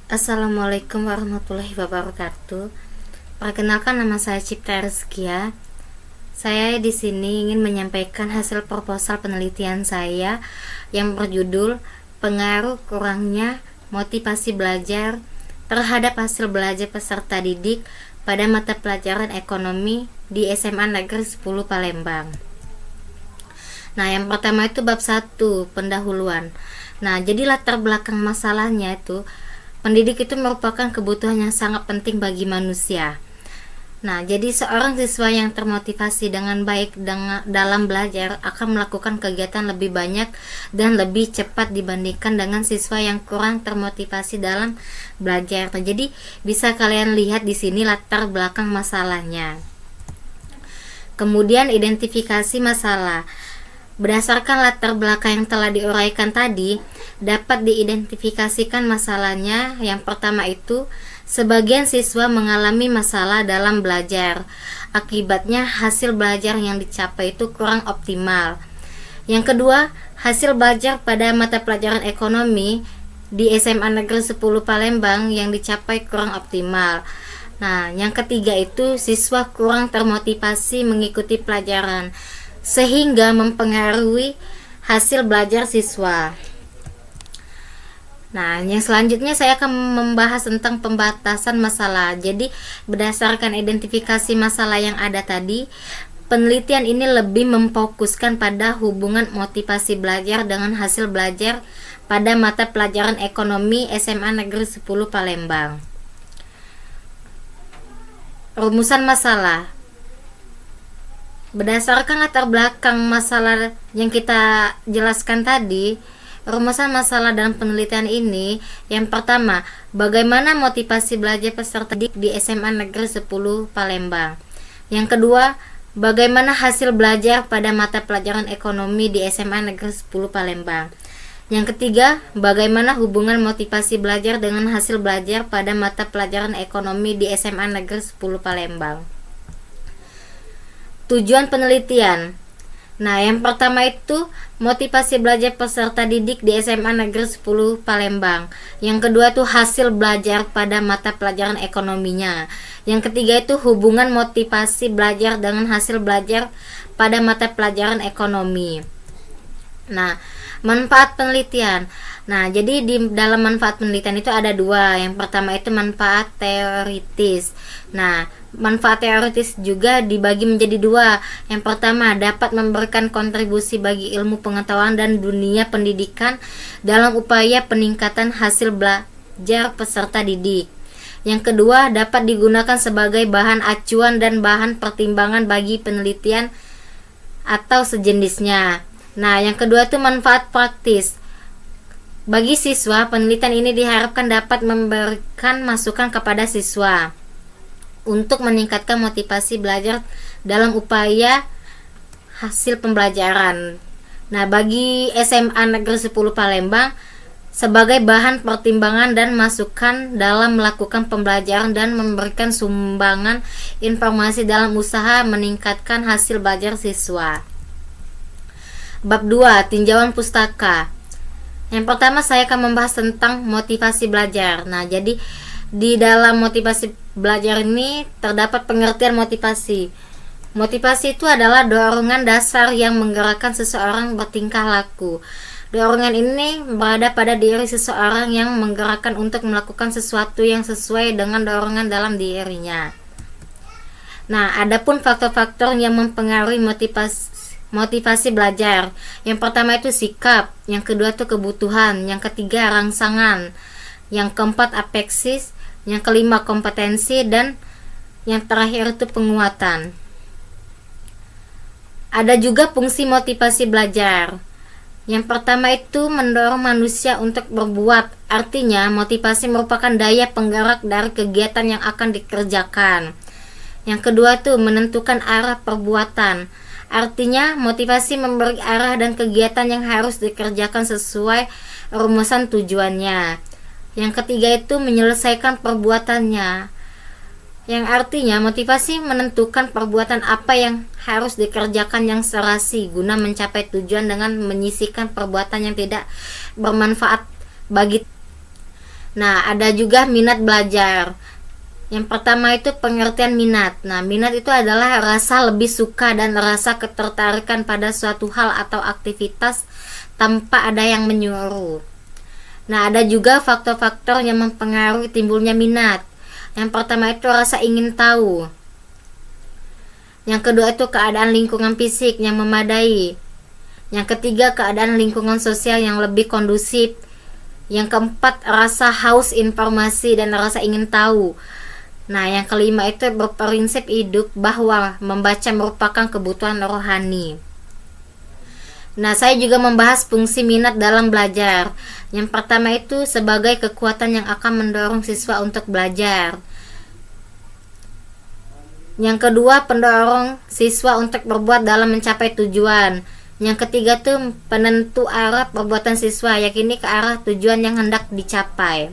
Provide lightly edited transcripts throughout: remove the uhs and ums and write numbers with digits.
Assalamualaikum warahmatullahi wabarakatuh. Perkenalkan, nama saya Cipta Rizkia. Saya di sini ingin menyampaikan hasil proposal penelitian saya yang berjudul Pengaruh Kurangnya Motivasi Belajar terhadap hasil belajar peserta didik pada mata pelajaran ekonomi di SMA Negeri 10 Palembang. Nah, yang pertama itu bab 1, pendahuluan. Nah, jadi latar belakang masalahnya itu, pendidik itu merupakan kebutuhan yang sangat penting bagi manusia. Nah, jadi seorang siswa yang termotivasi dengan baik dalam belajar akan melakukan kegiatan lebih banyak dan lebih cepat dibandingkan dengan siswa yang kurang termotivasi dalam belajar. Nah, jadi bisa kalian lihat di sini latar belakang masalahnya. Kemudian identifikasi masalah. Berdasarkan latar belakang yang telah diuraikan tadi, dapat diidentifikasikan masalahnya. Yang pertama itu, sebagian siswa mengalami masalah dalam belajar. Akibatnya hasil belajar yang dicapai itu kurang optimal. Yang kedua, hasil belajar pada mata pelajaran ekonomi di SMA Negeri 10 Palembang yang dicapai kurang optimal. Nah, yang ketiga itu, siswa kurang termotivasi mengikuti pelajaran sehingga mempengaruhi hasil belajar siswa. Nah, yang selanjutnya saya akan membahas tentang pembatasan masalah. Jadi, berdasarkan identifikasi masalah yang ada tadi, penelitian ini lebih memfokuskan pada hubungan motivasi belajar dengan hasil belajar pada mata pelajaran ekonomi SMA Negeri 10 Palembang. Rumusan masalah. Berdasarkan latar belakang masalah yang kita jelaskan tadi, rumusan masalah dalam penelitian ini, yang pertama, bagaimana motivasi belajar peserta didik di SMA Negeri 10 Palembang. Yang kedua, bagaimana hasil belajar pada mata pelajaran ekonomi di SMA Negeri 10 Palembang. Yang ketiga, bagaimana hubungan motivasi belajar dengan hasil belajar pada mata pelajaran ekonomi di SMA Negeri 10 Palembang. Tujuan penelitian. Nah, yang pertama itu motivasi belajar peserta didik di SMA Negeri 10 Palembang. Yang kedua itu hasil belajar pada mata pelajaran ekonominya. Yang ketiga itu hubungan motivasi belajar dengan hasil belajar pada mata pelajaran ekonomi. Nah, manfaat penelitian. Nah, jadi di dalam manfaat penelitian itu ada dua. Yang pertama itu manfaat teoritis. Nah, manfaat teoritis juga dibagi menjadi dua. Yang pertama, dapat memberikan kontribusi bagi ilmu pengetahuan dan dunia pendidikan dalam upaya peningkatan hasil belajar peserta didik. Yang kedua, dapat digunakan sebagai bahan acuan dan bahan pertimbangan bagi penelitian atau sejenisnya. Nah, yang kedua itu manfaat praktis. Bagi siswa, penelitian ini diharapkan dapat memberikan masukan kepada siswa untuk meningkatkan motivasi belajar dalam upaya hasil pembelajaran. Nah, bagi SMA Negeri 10 Palembang sebagai bahan pertimbangan dan masukan dalam melakukan pembelajaran dan memberikan sumbangan informasi dalam usaha meningkatkan hasil belajar siswa. Bab 2, tinjauan pustaka. Yang pertama saya akan membahas tentang motivasi belajar. Nah, jadi di dalam motivasi belajar ini terdapat pengertian motivasi. Motivasi itu adalah dorongan dasar yang menggerakkan seseorang bertingkah laku. Dorongan ini berada pada diri seseorang yang menggerakkan untuk melakukan sesuatu yang sesuai dengan dorongan dalam dirinya. Nah, adapun faktor-faktor yang mempengaruhi motivasi belajar. Yang pertama itu sikap, yang kedua itu kebutuhan, yang ketiga rangsangan, yang keempat apeksis, yang kelima kompetensi, dan yang terakhir itu penguatan. Ada juga fungsi motivasi belajar. Yang pertama itu mendorong manusia untuk berbuat. Artinya motivasi merupakan daya penggerak dari kegiatan yang akan dikerjakan. Yang kedua itu menentukan arah perbuatan. Artinya motivasi memberi arah dan kegiatan yang harus dikerjakan sesuai rumusan tujuannya. Yang ketiga itu menyelesaikan perbuatannya. Yang artinya motivasi menentukan perbuatan apa yang harus dikerjakan yang serasi guna mencapai tujuan dengan menyisihkan perbuatan yang tidak bermanfaat bagi. Nah, ada juga minat belajar. Yang pertama itu pengertian minat. Nah, minat itu adalah rasa lebih suka dan rasa ketertarikan pada suatu hal atau aktivitas tanpa ada yang menyuruh. Nah, ada juga faktor-faktor yang mempengaruhi timbulnya minat. Yang pertama itu rasa ingin tahu. Yang kedua itu keadaan lingkungan fisik yang memadai. Yang ketiga, keadaan lingkungan sosial yang lebih kondusif. Yang keempat, rasa haus informasi dan rasa ingin tahu. Nah, yang kelima itu berprinsip hidup bahwa membaca merupakan kebutuhan rohani. Nah, saya juga membahas fungsi minat dalam belajar. Yang pertama itu sebagai kekuatan yang akan mendorong siswa untuk belajar. Yang kedua, pendorong siswa untuk berbuat dalam mencapai tujuan. Yang ketiga tuh penentu arah perbuatan siswa, yakni ke arah tujuan yang hendak dicapai.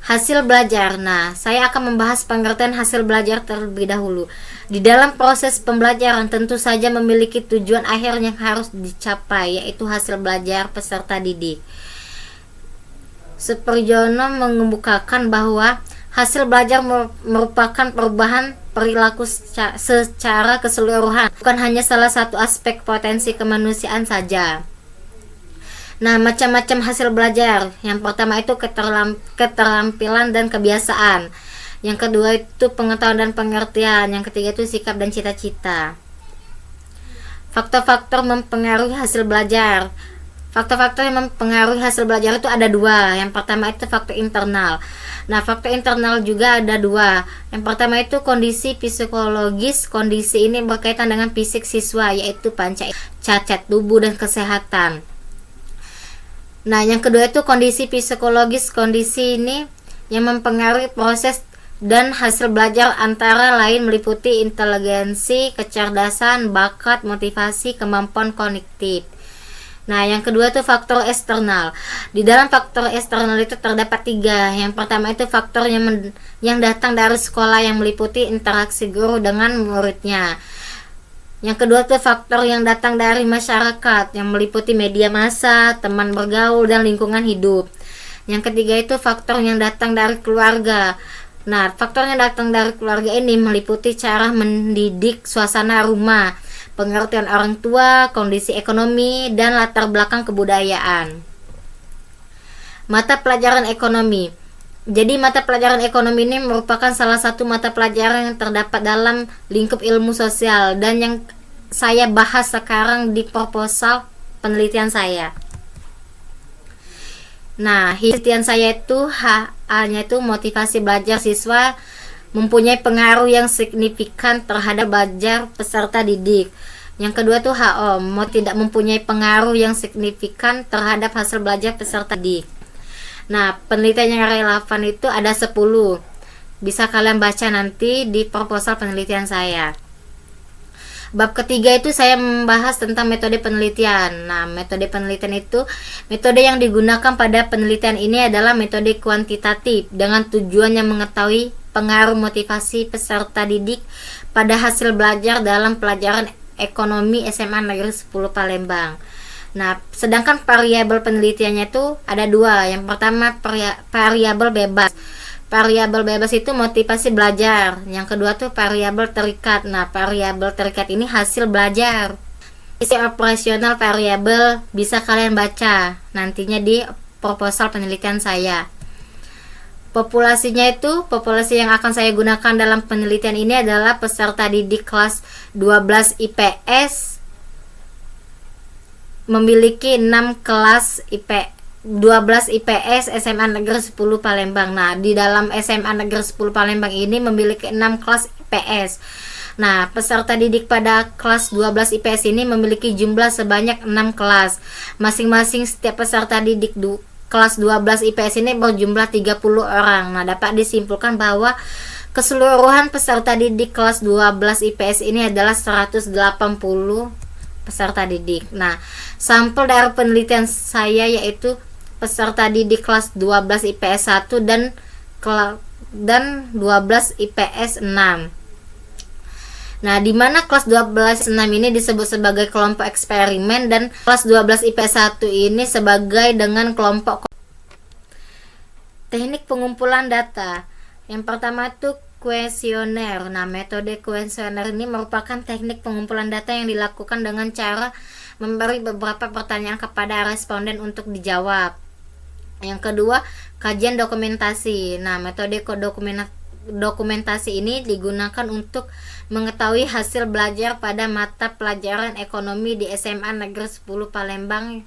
Hasil belajar. Nah, saya akan membahas pengertian hasil belajar terlebih dahulu. Di dalam proses pembelajaran tentu saja memiliki tujuan akhir yang harus dicapai, yaitu hasil belajar peserta didik. Supriyono mengemukakan bahwa hasil belajar merupakan perubahan perilaku secara keseluruhan, bukan hanya salah satu aspek potensi kemanusiaan saja. Nah, macam-macam hasil belajar. Yang pertama itu keterampilan dan kebiasaan. Yang kedua itu pengetahuan dan pengertian. Yang ketiga itu sikap dan cita-cita. Faktor-faktor mempengaruhi hasil belajar. Faktor-faktor yang mempengaruhi hasil belajar itu ada dua. Yang pertama itu faktor internal. Nah, faktor internal juga ada dua. Yang pertama itu kondisi psikologis. Kondisi ini berkaitan dengan fisik siswa, yaitu panca, cacat tubuh, dan kesehatan. Nah, yang kedua itu kondisi psikologis. Kondisi ini yang mempengaruhi proses dan hasil belajar antara lain meliputi inteligensi, kecerdasan, bakat, motivasi, kemampuan kognitif. Nah, yang kedua itu faktor eksternal. Di dalam faktor eksternal itu terdapat tiga. Yang pertama itu faktor yang datang dari sekolah yang meliputi interaksi guru dengan muridnya. Yang kedua itu faktor yang datang dari masyarakat yang meliputi media massa, teman bergaul, dan lingkungan hidup. Yang ketiga itu faktor yang datang dari keluarga. Nah, faktor yang datang dari keluarga ini meliputi cara mendidik, suasana rumah, pengertian orang tua, kondisi ekonomi, dan latar belakang kebudayaan. Mata pelajaran ekonomi. Jadi mata pelajaran ekonomi ini merupakan salah satu mata pelajaran yang terdapat dalam lingkup ilmu sosial dan yang saya bahas sekarang di proposal penelitian saya. Nah, penelitian saya itu hanya itu motivasi belajar siswa mempunyai pengaruh yang signifikan terhadap belajar peserta didik. Yang kedua tuh HO, tidak mempunyai pengaruh yang signifikan terhadap hasil belajar peserta didik. Nah, penelitian yang relevan itu ada 10. Bisa kalian baca nanti di proposal penelitian saya. Bab ketiga itu saya membahas tentang metode penelitian. Nah, metode penelitian itu metode yang digunakan pada penelitian ini adalah metode kuantitatif dengan tujuan yang mengetahui pengaruh motivasi peserta didik pada hasil belajar dalam pelajaran ekonomi SMA Negeri 10 Palembang. Nah, sedangkan variabel penelitiannya itu ada dua. Yang pertama variabel bebas. Variabel bebas itu motivasi belajar. Yang kedua tuh variabel terikat. Nah, variabel terikat ini hasil belajar. Isi operasional variabel bisa kalian baca nantinya di proposal penelitian saya. Populasinya itu, populasi yang akan saya gunakan dalam penelitian ini adalah peserta didik kelas 12 IPS memiliki 6 kelas 12 IPS SMA Negeri 10 Palembang. Nah, di dalam SMA Negeri 10 Palembang ini memiliki 6 kelas IPS. Nah, peserta didik pada kelas 12 IPS ini memiliki jumlah sebanyak 6 kelas. Masing-masing setiap peserta didik kelas 12 IPS ini berjumlah 30 orang. Nah, dapat disimpulkan bahwa keseluruhan peserta didik kelas 12 IPS ini adalah 180 peserta didik. Nah, sampel dari penelitian saya yaitu peserta didik kelas 12 IPS 1 dan 12 IPS 6. Nah, di mana kelas 12 6 ini disebut sebagai kelompok eksperimen dan kelas 12 IPS 1 ini sebagai dengan kelompok. Teknik pengumpulan data. Yang pertama itu kuesioner. Nah, metode kuesioner ini merupakan teknik pengumpulan data yang dilakukan dengan cara memberi beberapa pertanyaan kepada responden untuk dijawab. Yang kedua, kajian dokumentasi. Nah, metode dokumentasi ini digunakan untuk mengetahui hasil belajar pada mata pelajaran ekonomi di SMA Negeri 10 Palembang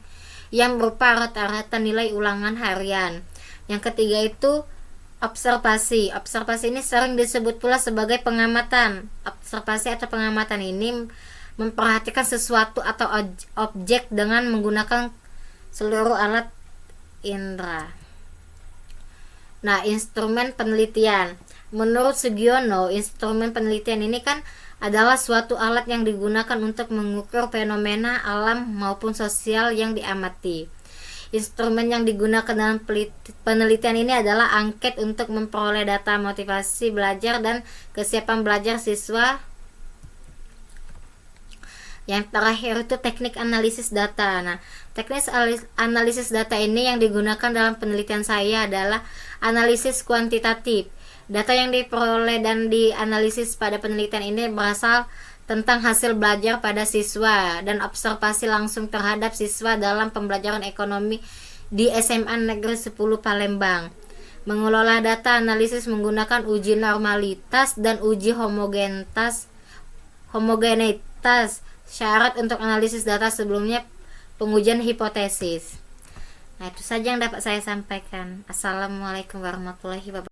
yang berupa rata-rata nilai ulangan harian. Yang ketiga itu observasi. Observasi ini sering disebut pula sebagai pengamatan. Observasi atau pengamatan ini memperhatikan sesuatu atau objek dengan menggunakan seluruh alat indera. Nah, instrumen penelitian. Menurut Sugiono, instrumen penelitian ini kan adalah suatu alat yang digunakan untuk mengukur fenomena alam maupun sosial yang diamati. Instrumen yang digunakan dalam penelitian ini adalah angket untuk memperoleh data motivasi belajar dan kesiapan belajar siswa. Yang terakhir itu teknik analisis data. Nah, teknik analisis data ini yang digunakan dalam penelitian saya adalah analisis kuantitatif. Data yang diperoleh dan dianalisis pada penelitian ini berasal tentang hasil belajar pada siswa dan observasi langsung terhadap siswa dalam pembelajaran ekonomi di SMA Negeri 10 Palembang. Mengelola data analisis menggunakan uji normalitas dan uji homogenitas. Syarat untuk analisis data sebelumnya pengujian hipotesis. Nah, itu saja yang dapat saya sampaikan. Assalamualaikum warahmatullahi wabarakatuh.